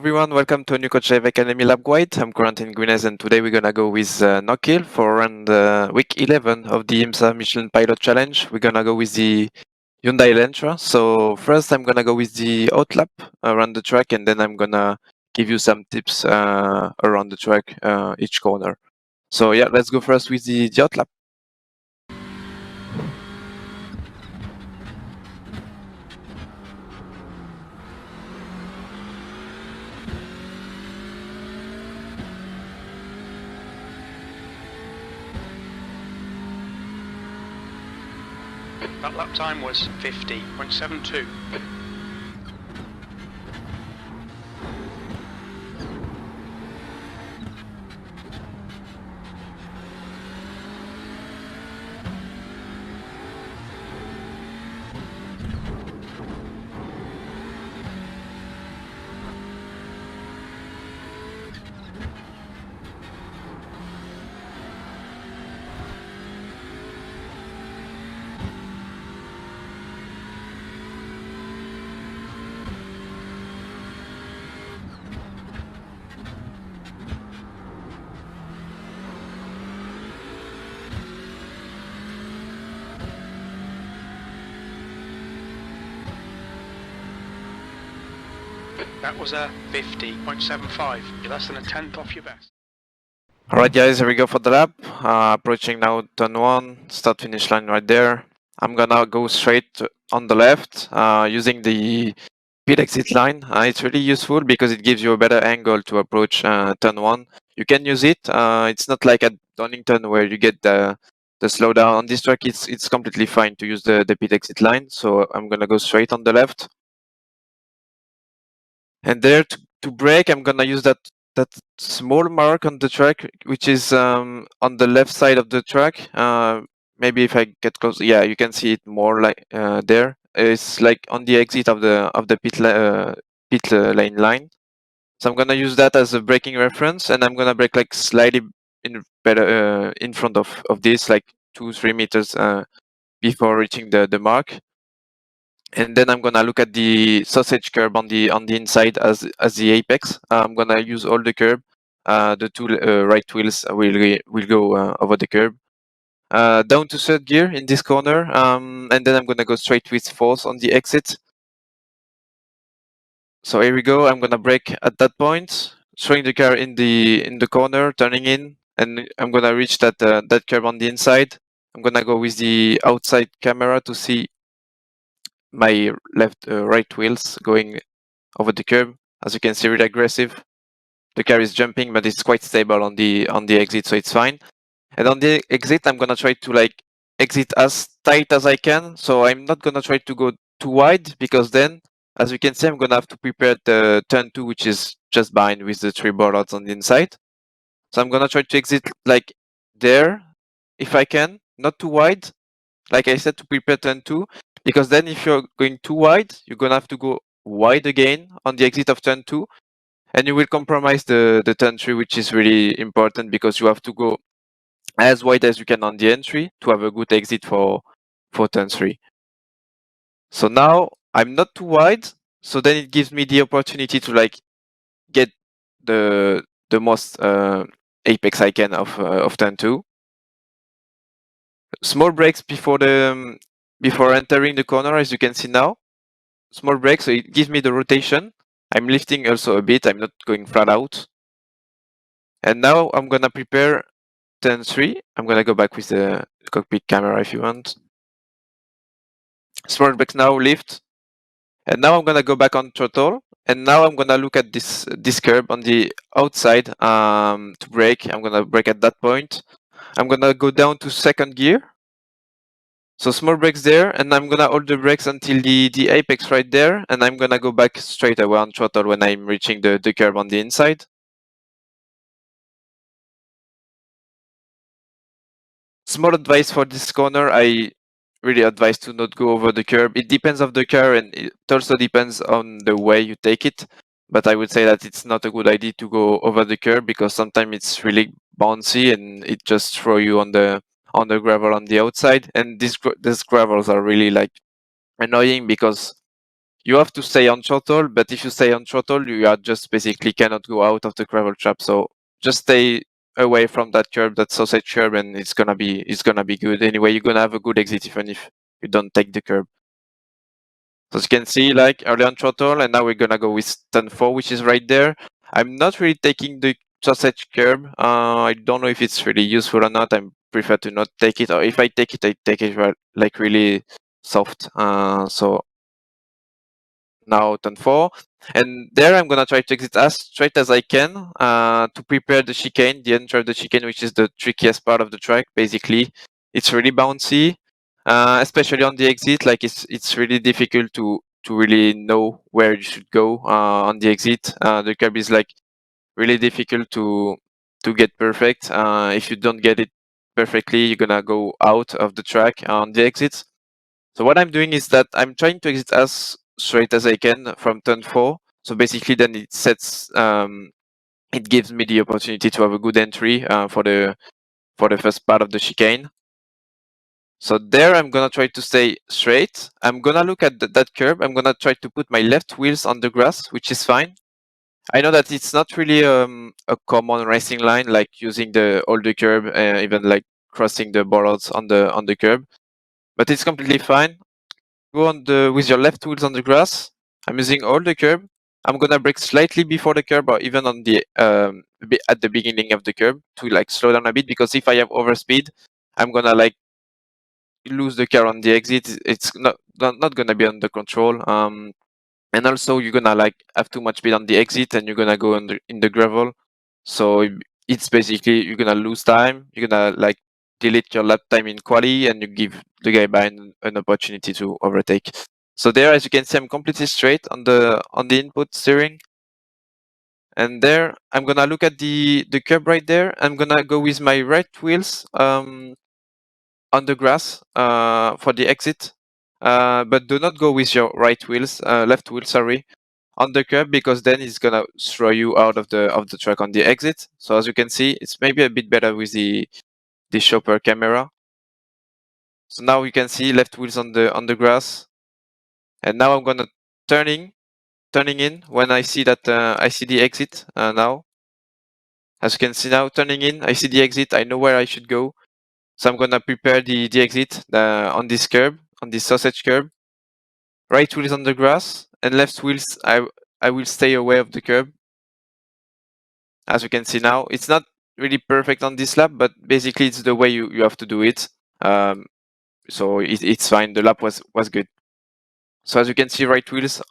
everyone, welcome to a new Coach Live Academy Lab Guide. I'm Corentin Guinez, and today we're gonna go with Knockhill for around week 11 of the IMSA Michelin Pilot Challenge. We're gonna go with the Hyundai Elantra. So first I'm gonna go with the outlap around the track, and then I'm gonna give you some tips around the track, each corner. So yeah, let's go first with the outlap. That lap time was 50.72. That was a 50.75. You're less than a tenth off your best. Alright guys, here we go for the lap. Approaching now turn 1, start finish line right there. I'm gonna go straight on the left using the pit exit line. It's really useful because it gives you a better angle to approach turn 1. You can use it. It's not like at Donington where you get the slowdown. On this track it's completely fine to use the pit exit line. So I'm gonna go straight on the left. And there to brake, I'm gonna use that small mark on the track, which is on the left side of the track. Maybe if I get close, yeah, you can see it more like there. It's like on the exit of the pit lane line. So I'm gonna use that as a braking reference, and I'm gonna brake like slightly in front of this, like 2-3 meters before reaching the mark. And then I'm gonna look at the sausage curb on the inside as the apex. I'm gonna use all the curb. The two right wheels will go over the curb. Down to third gear in this corner, and then I'm gonna go straight with fourth on the exit. So here we go. I'm gonna brake at that point, throwing the car in the corner, turning in, and I'm gonna reach that curb on the inside. I'm gonna go with the outside camera to see my right wheels going over the curb. As you can see, really aggressive. The car is jumping, but it's quite stable on the exit, so it's fine. And on the exit, I'm gonna try to like exit as tight as I can. So I'm not gonna try to go too wide, because then, as you can see, I'm gonna have to prepare the turn 2, which is just behind with the 3 bollards on the inside. So I'm gonna try to exit like there, if I can, not too wide. Like I said, to prepare turn 2, because then if you're going too wide, you're gonna have to go wide again on the exit of turn 2, and you will compromise the turn 3, which is really important, because you have to go as wide as you can on the entry to have a good exit for turn 3. So now I'm not too wide, so then it gives me the opportunity to like get the most apex I can of turn 2. Small brakes before entering the corner, as you can see now. Small brake, so it gives me the rotation. I'm lifting also a bit, I'm not going flat out. And now I'm gonna prepare turn 3. I'm gonna go back with the cockpit camera if you want. Small brakes now, lift. And now I'm gonna go back on throttle. And now I'm gonna look at this curb on the outside to brake. I'm gonna brake at that point. I'm gonna go down to second gear. So small brakes there, and I'm gonna hold the brakes until the apex right there, and I'm gonna go back straight away on throttle when I'm reaching the curb on the inside. Small advice for this corner, I really advise to not go over the curb. It depends on the car, and it also depends on the way you take it. But I would say that it's not a good idea to go over the curb, because sometimes it's really bouncy and it just throw you on the gravel on the outside. And these gravels are really like annoying, because you have to stay on throttle, but if you stay on throttle, you are just basically cannot go out of the gravel trap. So just stay away from that curb, that sausage curb, and it's gonna be good. Anyway, you're gonna have a good exit even if you don't take the curb. So as you can see, like early on throttle, and now we're gonna go with turn 4, which is right there. I'm not really taking the sausage curb. I don't know if it's really useful or not. I prefer to not take it, or if I take it, I take it like really soft. So now turn 4, and there I'm gonna try to exit as straight as I can to prepare the chicane, the entry of the chicane, which is the trickiest part of the track. Basically, it's really bouncy, especially on the exit. Like it's really difficult to really know where you should go on the exit. The curb is like really difficult to get perfect. If you don't get it perfectly, you're gonna go out of the track on the exits. So what I'm doing is that I'm trying to exit as straight as I can from turn 4. So basically, then it sets, it gives me the opportunity to have a good entry for the first part of the chicane. So there, I'm gonna try to stay straight. I'm gonna look at that curb. I'm gonna try to put my left wheels on the grass, which is fine. I know that it's not really a common racing line, like using the older curb, even like crossing the boards on the curb, but it's completely fine. Go on with your left wheels on the grass. I'm using all the curb. I'm gonna brake slightly before the curb, or even on the at the beginning of the curb to like slow down a bit, because if I have overspeed, I'm gonna like lose the car on the exit. It's not gonna be under control. And also you're gonna like have too much speed on the exit, and you're gonna go in the gravel. So it's basically you're gonna lose time. You're gonna like delete your lap time in quali, and you give the guy behind an opportunity to overtake. So there, as you can see, I'm completely straight on the input steering. And there, I'm gonna look at the curb right there. I'm gonna go with my right wheels on the grass for the exit. But do not go with your right wheels, left wheel, sorry, on the curb, because then it's gonna throw you out of the track on the exit. So as you can see, it's maybe a bit better with the shopper camera. So now you can see left wheels on the grass, and now I'm gonna turning in when I see that I see the exit now. As you can see now, turning in, I see the exit. I know where I should go. So I'm gonna prepare the exit on this curb, on this sausage curb. Right wheels on the grass, and left wheels I will stay away of the curb. As you can see now, it's not really perfect on this lap, but basically it's the way you have to do it. So it's fine. The lap was good. So as you can see, right wheels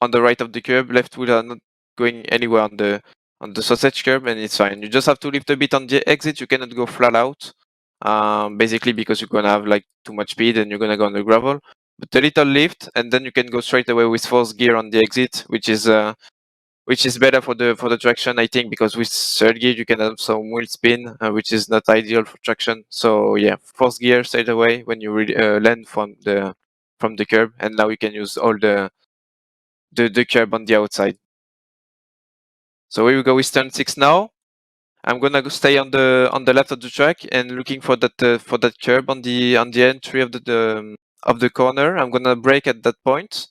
on the right of the curb, left wheel are not going anywhere on the sausage curb, and it's fine. You just have to lift a bit on the exit. You cannot go flat out, basically because you're gonna have like too much speed and you're gonna go on the gravel. But a little lift, and then you can go straight away with fourth gear on the exit, which is better for the traction, I think, because with third gear you can have some wheel spin, which is not ideal for traction. So yeah, fourth gear straight away when you land from the curb, and now you can use all the curb on the outside. So here we go with turn 6 now. I'm gonna go stay on the left of the track and looking for that curb on the entry of the corner. I'm gonna brake at that point.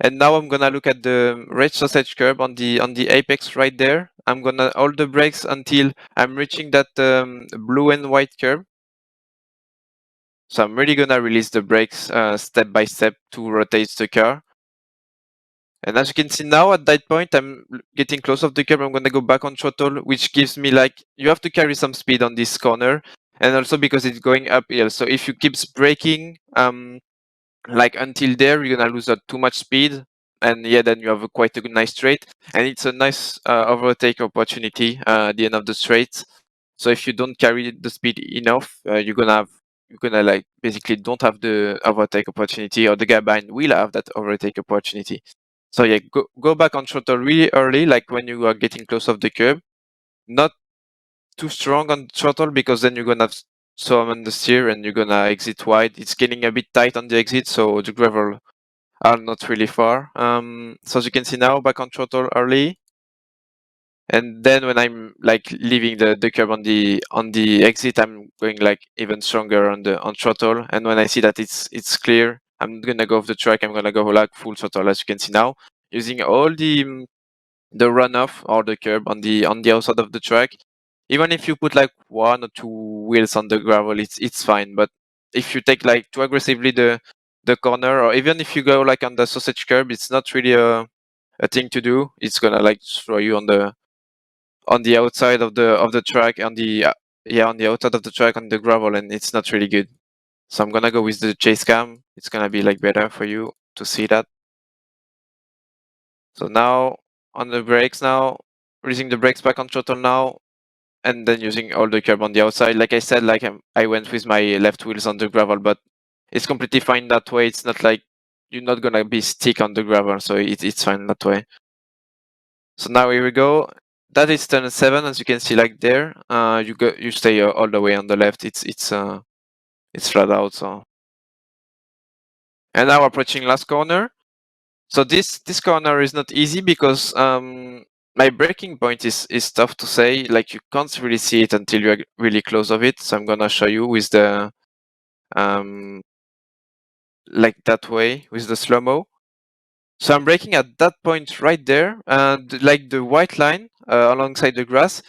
And now I'm gonna look at the red sausage curb on the apex right there. I'm gonna hold the brakes until I'm reaching that blue and white curb. So I'm really gonna release the brakes step by step to rotate the car. And as you can see now, at that point, I'm getting close of the curb. I'm gonna go back on throttle, which gives me like, you have to carry some speed on this corner, and also because it's going uphill. So if you keep braking, like until there, you're gonna lose too much speed, and yeah, then you have quite a nice straight, and it's a nice overtake opportunity at the end of the straight. So if you don't carry the speed enough, you're gonna like basically don't have the overtake opportunity, or the guy behind will have that overtake opportunity. So yeah, go back on throttle really early, like when you are getting close of the curb. Not too strong on throttle, because then you're gonna have some on the steer and you're gonna exit wide. It's getting a bit tight on the exit, so the gravel are not really far. So as you can see now, back on throttle early. And then when I'm like leaving the curb on the exit, I'm going like even stronger on throttle. And when I see that it's clear, I'm gonna go off the track. I'm gonna go like full throttle, as you can see now, using all the runoff or the curb on the outside of the track. Even if you put like 1 or 2 wheels on the gravel, it's fine. But if you take like too aggressively the corner, or even if you go like on the sausage curb, it's not really a thing to do. It's gonna like throw you on the outside of the track, on the on the outside of the track on the gravel, and it's not really good. So I'm gonna go with the chase cam. It's gonna be like better for you to see that. So now on the brakes now, releasing the brakes back on throttle now, and then using all the curb on the outside. Like I said, like I went with my left wheels on the gravel, but it's completely fine that way. It's not like you're not gonna be stick on the gravel, so it's fine that way. So now here we go. That is turn 7, as you can see, like there. You stay all the way on the left. It's flat out. So, and now approaching last corner. So this corner is not easy because my braking point is tough to say. Like you can't really see it until you're really close of it. So I'm gonna show you with the like that way with the slow-mo. So I'm braking at that point right there, and like the white line alongside the grass.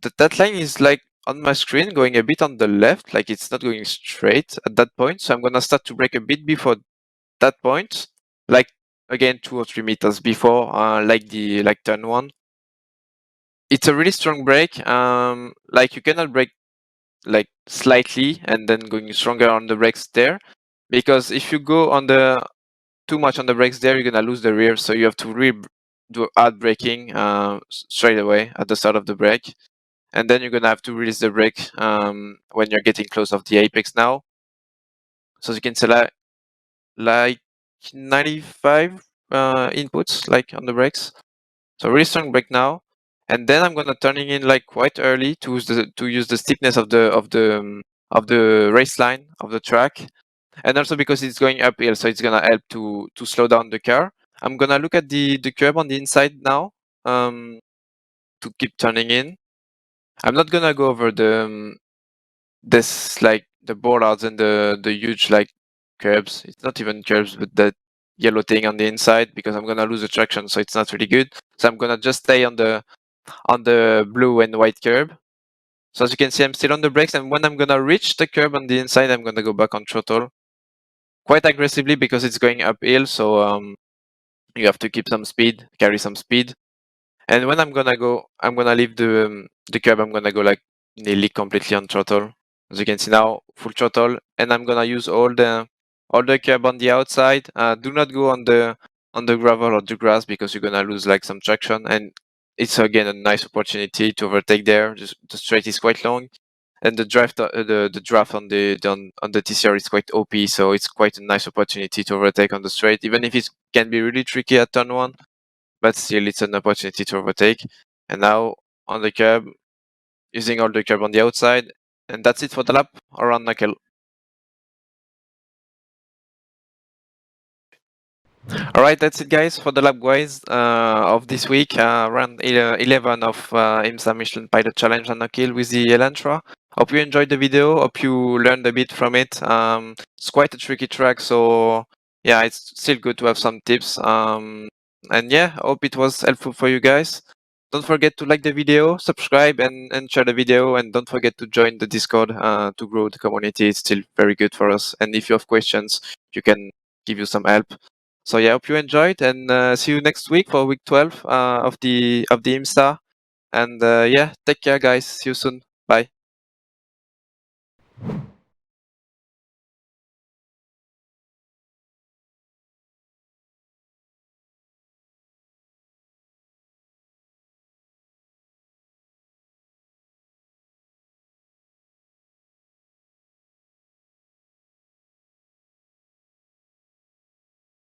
That line is like on my screen going a bit on the left, like it's not going straight at that point. So I'm gonna start to brake a bit before that point, like again 2 or 3 meters before, like turn 1. It's a really strong brake. Like you cannot brake like slightly and then going stronger on the brakes there, because if you go on the too much on the brakes there, you're gonna lose the rear. So you have to really do hard braking straight away at the start of the brake, and then you're gonna have to release the brake when you're getting close of the apex now. So as you can see, like 95 inputs like on the brakes. So really strong brake now, and then I'm gonna turning in like quite early to use the steepness of the race line of the track, and also because it's going uphill, so it's gonna help to slow down the car. I'm gonna look at the curb on the inside now to keep turning in. I'm not gonna go over this like the bollards and the huge like curbs. It's not even curbs, but that yellow thing on the inside, because I'm gonna lose the traction, so it's not really good. So I'm gonna just stay on the blue and white curb. So as you can see, I'm still on the brakes, and when I'm gonna reach the curb on the inside, I'm gonna go back on throttle quite aggressively because it's going uphill. So you have to keep some speed, carry some speed. And when I'm gonna leave the curb. I'm gonna go like nearly completely on throttle. As you can see now, full throttle, and I'm gonna use all the curb on the outside. Do not go on the gravel or the grass, because you're gonna lose like some traction. And it's again a nice opportunity to overtake there. Just the straight is quite long, and the draft on the TCR is quite OP. So it's quite a nice opportunity to overtake on the straight, even if it can be really tricky at turn 1. But still, it's an opportunity to overtake. And now on the curb, using all the curb on the outside, and that's it for the lap around Knockhill. All right, that's it, guys, for the lap guys of this week. Round 11 of IMSA Michelin Pilot Challenge on Knockhill with the Elantra. Hope you enjoyed the video. Hope you learned a bit from it. It's quite a tricky track, so yeah, it's still good to have some tips. And yeah, hope it was helpful for you guys. Don't forget to like the video, subscribe, and share the video. And don't forget to join the Discord to grow the community. It's still very good for us. And if you have questions, you can give you some help. So yeah, hope you enjoyed, and see you next week for week 12 of the IMSA. And yeah, take care, guys. See you soon. Bye.